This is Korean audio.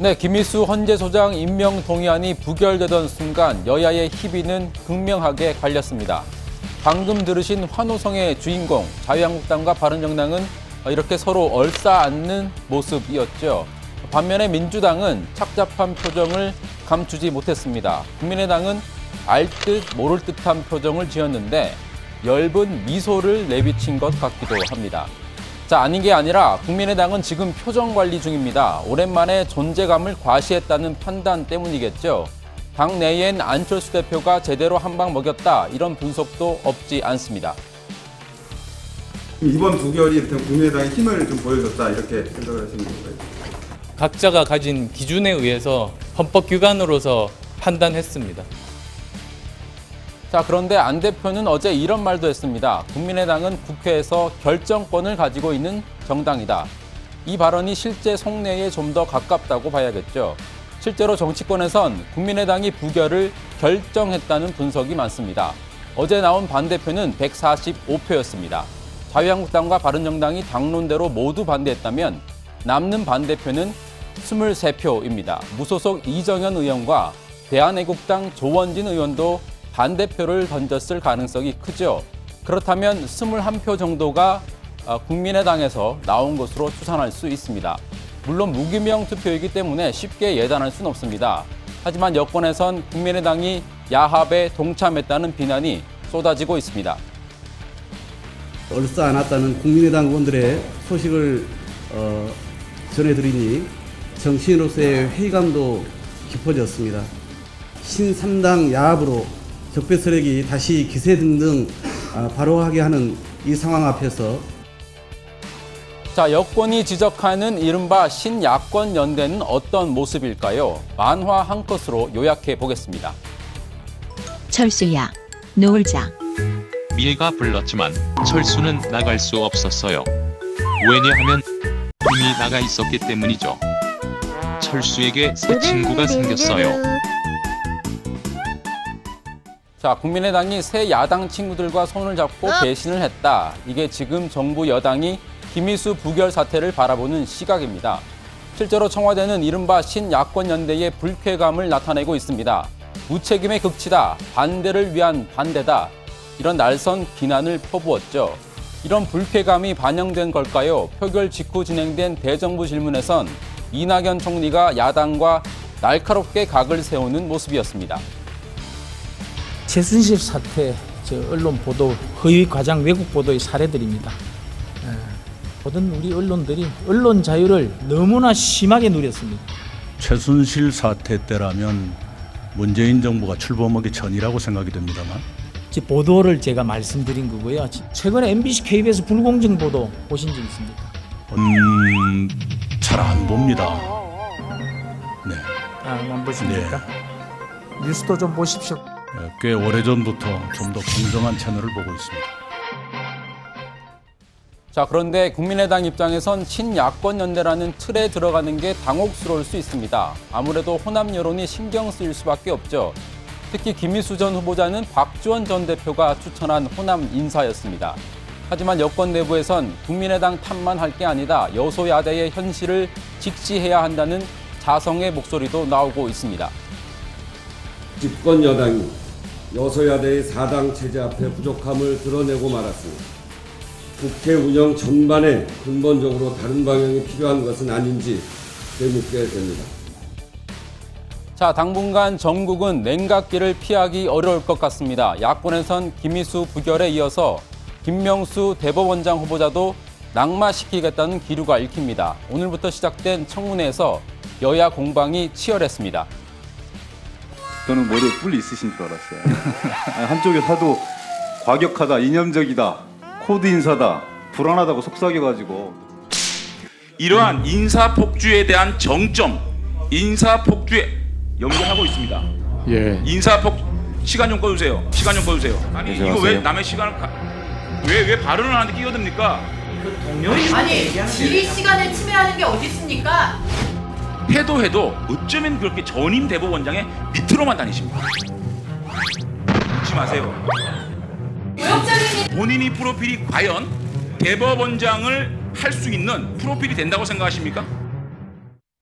네, 김희수 헌재소장 임명 동의안이 부결되던 순간 여야의 희비는 극명하게 갈렸습니다. 방금 들으신 환호성의 주인공 자유한국당과 바른정당은 이렇게 서로 얼싸안는 모습이었죠. 반면에 민주당은 착잡한 표정을 감추지 못했습니다. 국민의당은 알 듯 모를 듯한 표정을 지었는데 엷은 미소를 내비친 것 같기도 합니다. 자, 아닌 게 아니라 국민의당은 지금 표정 관리 중입니다. 오랜만에 존재감을 과시했다는 판단 때문이겠죠. 당 내엔 안철수 대표가 제대로 한 방 먹였다, 이런 분석도 없지 않습니다. 이번 부결이 국민의당의 힘을 좀 보여줬다, 이렇게 생각을 하시는 건가요? 각자가 가진 기준에 의해서 헌법기관으로서 판단했습니다. 자, 그런데 안 대표는 어제 이런 말도 했습니다. 국민의당은 국회에서 결정권을 가지고 있는 정당이다. 이 발언이 실제 속내에 좀 더 가깝다고 봐야겠죠. 실제로 정치권에선 국민의당이 부결을 결정했다는 분석이 많습니다. 어제 나온 반대표는 145표였습니다. 자유한국당과 바른정당이 당론대로 모두 반대했다면 남는 반대표는 23표입니다. 무소속 이정현 의원과 대한애국당 조원진 의원도 반대표를 던졌을 가능성이 크죠. 그렇다면 21표 정도가 국민의당에서 나온 것으로 추산할 수 있습니다. 물론 무기명 투표이기 때문에 쉽게 예단할 수는 없습니다. 하지만 여권에선 국민의당이 야합에 동참했다는 비난이 쏟아지고 있습니다. 얼싸안았다는 국민의당 의원들의 소식을 전해드리니 정치인으로서의 회의감도 깊어졌습니다. 신삼당 야합으로 적폐 세력이 다시 기세 등등 발효하게 하는 이 상황 앞에서 자, 여권이 지적하는 이른바 신야권 연대는 어떤 모습일까요? 만화 한 컷으로 요약해 보겠습니다. 철수야, 놀자. 밀가 불렀지만 철수는 나갈 수 없었어요. 왜냐하면 이미 나가 있었기 때문이죠. 철수에게 새 친구가 생겼어요. 자, 국민의당이 새 야당 친구들과 손을 잡고 배신을 했다. 이게 지금 정부 여당이 김희수 부결 사태를 바라보는 시각입니다. 실제로 청와대는 이른바 신야권 연대의 불쾌감을 나타내고 있습니다. 무책임의 극치다, 반대를 위한 반대다, 이런 날선 비난을 퍼부었죠. 이런 불쾌감이 반영된 걸까요? 표결 직후 진행된 대정부 질문에선 이낙연 총리가 야당과 날카롭게 각을 세우는 모습이었습니다. 최순실 사태, 언론 보도, 허위 과장 왜곡 보도의 사례들입니다. 모든 우리 언론들이 언론 자유를 너무나 심하게 누렸습니다. 최순실 사태 때라면 문재인 정부가 출범하기 전이라고 생각이 됩니다만. 보도를 제가 말씀드린 거고요. 최근에 MBC, KBS 불공정 보도 보신 적 있습니까? 잘 안 봅니다. 네. 안 보십니까? 네. 뉴스도 좀 보십시오. 꽤 오래전부터 좀 더 공정한 채널을 보고 있습니다. 자, 그런데 국민의당 입장에선 신야권 연대라는 틀에 들어가는 게 당혹스러울 수 있습니다. 아무래도 호남 여론이 신경 쓰일 수밖에 없죠. 특히 김희수 전 후보자는 박지원 전 대표가 추천한 호남 인사였습니다. 하지만 여권 내부에선 국민의당 탓만 할 게 아니다, 여소야대의 현실을 직시해야 한다는 자성의 목소리도 나오고 있습니다. 집권 여당이 여소야대의 4당 체제 앞에 부족함을 드러내고 말았습니다. 국회 운영 전반에 근본적으로 다른 방향이 필요한 것은 아닌지 되묻게 됩니다. 자, 당분간 전국은 냉각기를 피하기 어려울 것 같습니다. 야권에선 김희수 부결에 이어서 김명수 대법원장 후보자도 낙마시키겠다는 기류가 읽힙니다. 오늘부터 시작된 청문회에서 여야 공방이 치열했습니다. 저는 머리에 뿔이 있으신 줄 알았어요. 한쪽에 사도 과격하다, 이념적이다, 코드 인사다, 불안하다고 속삭여가지고. 이러한 인사폭주에 대한 정점, 인사폭주에 연결하고 있습니다. 예. 시간 좀 꺼주세요. 시간 좀 꺼주세요. 아니 이거 왜 남의 시간을 왜 발언을 하는데 끼어듭니까? 아니 질의 시간을 침해하는 게 어디 있습니까? 해도 어쩌면 그렇게 전임 대법원장의 밑으로만 다니십니까? 묻지 마세요. 본인이 프로필이 과연 대법원장을 할 수 있는 프로필이 된다고 생각하십니까?